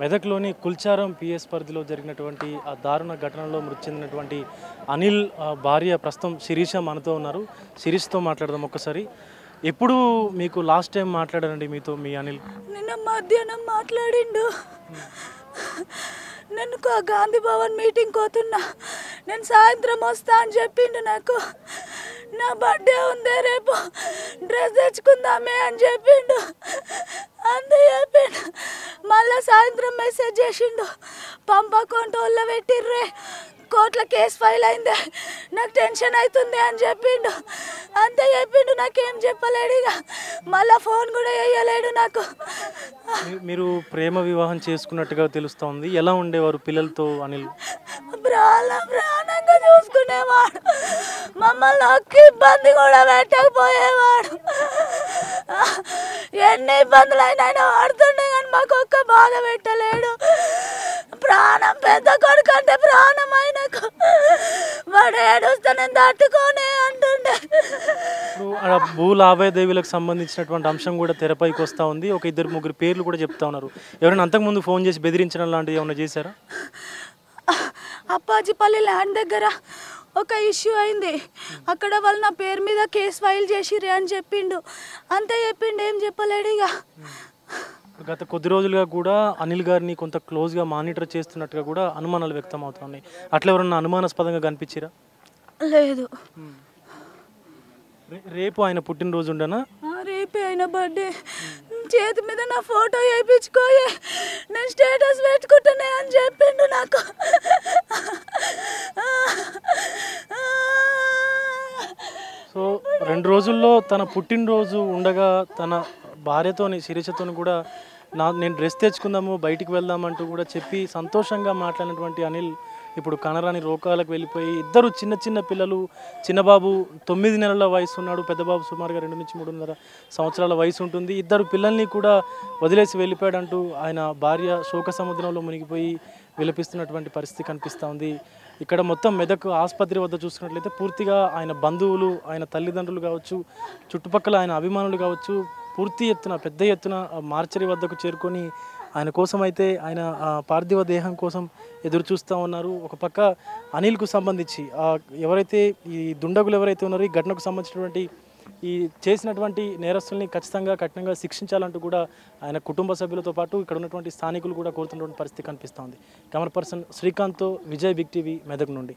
మెదక్లోని Kulcharam PS పరిధిలో జరిగినటువంటి ఆ దారుణ ఘటనలో మృతి చెందినటువంటి అనిల్ భార్య ప్రస్తుతం శిరీష మనతో ఉన్నారు. శిరీష్తో మాట్లాడదాం ఒక్కసారి. ఎప్పుడు మీకు లాస్ట్ టైం మాట్లాడారండి మీతో మీ అనిల్? నిన్న మధ్యాహ్నం మాట్లాడిండు. నేను గాంధీ భవన్ మీటింగ్ పోతున్నా, నేను సాయంత్రం వస్తా అని చెప్పిండు. నాకు నా బర్త్డే ఉంది, రేపు డ్రెస్ తెచ్చుకుందామే అని చెప్పిండు. అంతే చెప్పిండు. మళ్ళీ సాయంత్రం మెసేజ్ చేసిండు, పంప అకౌంట్ వాళ్ళ పెట్టిర్రే, కోర్టులో కేసు ఫైల్ అయిందే, నాకు టెన్షన్ అవుతుంది అని చెప్పిండు. అంతే చెప్పిండు, నాకేం చెప్పలేడు. ఇక మళ్ళీ ఫోన్ కూడా వేయలేడు నాకు. మీరు ప్రేమ వివాహం చేసుకున్నట్టుగా తెలుస్తోంది. ఎలా ఉండేవారు పిల్లలతో అనిల్? ప్రాణంగా చూసుకునేవాడు, మమ్మల్ని ఒక్క ఇబ్బంది కూడా పెట్టకపోయేవాడు. ఎన్ని ఇబ్బందులు అయినా పడుతుండే కానీ మాకు ఒక్క బాధ పెట్టలేడు. ప్రాణం, పెద్ద కొడుకు అంటే ప్రాణం ఆయనకు. వాడు ఏడుస్తే నేను తట్టుకోనే అంటుండే. భూ లావాదేవీలకు సంబంధించినటువంటి అంశం కూడా తెరపైకి వస్తూ ఉంది. ఒక ఇద్దరు ముగ్గురు పేర్లు కూడా చెప్తా ఉన్నారు. ఎవరైనా అంతకుముందు ఫోన్ చేసి బెదిరించడం లాంటివి ఏమైనా చేశారా? అప్పాజిపల్లి ల్యాండ్ దగ్గర ఒక ఇష్యూ అయింది, అక్కడ వాళ్ళు నా పేరు మీద కేసు ఫైల్ చేసిర్రే అని చెప్పిండు. అంతే చెప్పిండు, ఏం చెప్పలేడు. ఇక గత కొద్ది రోజులుగా కూడా అనిల్ గారిని కొంత క్లోజ్గా మానిటర్ చేస్తున్నట్టుగా కూడా అనుమానాలు వ్యక్తం అవుతున్నాయి. అట్లా ఎవరన్నా అనుమానాస్పదంగా కనిపించిరా? లేదు. రేపు ఆయన పుట్టినరోజు ఉండనా? రేపే ఆయన బర్త్డే. చేతి మీద నా ఫోటో వేయించుకోయే, నేను స్టేటస్ పెట్టుకుంటానే అని చెప్పిండు నాకు. సో 2 రోజుల్లో తన పుట్టినరోజు ఉండగా తన భార్యతోని శిరీషతోని కూడా నేను డ్రెస్ తెచ్చుకుందాము, బయటికి వెళ్దామంటూ కూడా చెప్పి సంతోషంగా మాట్లాడినటువంటి అనిల్ ఇప్పుడు కనరాని రోగాలకు వెళ్ళిపోయి, ఇద్దరు చిన్న చిన్న పిల్లలు, చిన్నబాబు 9 నెలల వయసు ఉన్నాడు, పెద్దబాబు సుమారుగా 2 నుంచి 3.5 సంవత్సరాల వయసు ఉంటుంది. ఇద్దరు పిల్లల్ని కూడా వదిలేసి వెళ్ళిపోయాడంటూ ఆయన భార్య శోక సముద్రంలో మునిగిపోయి విలపిస్తున్నటువంటి పరిస్థితి కనిపిస్తూ ఉంది. ఇక్కడ మొత్తం మెదక్ ఆసుపత్రి వద్ద చూసుకున్నట్లయితే పూర్తిగా ఆయన బంధువులు, ఆయన తల్లిదండ్రులు కావచ్చు, చుట్టుపక్కల ఆయన అభిమానులు కావచ్చు, పూర్తి ఎత్తున పెద్ద ఎత్తున మార్చరీ వద్దకు చేరుకొని ఆయన కోసం అయితే ఆయన పార్థివ దేహం కోసం ఎదురు చూస్తూ ఉన్నారు. ఒక పక్క అనిల్కు సంబంధించి ఎవరైతే ఈ దుండగులు ఎవరైతే ఉన్నారో ఈ ఘటనకు సంబంధించినటువంటి ఈ చేసినటువంటి నేరస్తుల్ని ఖచ్చితంగా కఠినంగా శిక్షించాలంటూ కూడా ఆయన కుటుంబ సభ్యులతో పాటు ఇక్కడ ఉన్నటువంటి స్థానికులు కూడా కోరుతున్నటువంటి పరిస్థితి కనిపిస్తూ ఉంది. కెమెరా పర్సన్ శ్రీకాంత్తో విజయ్, బిగ్ టీవీ, మెదక్ నుండి.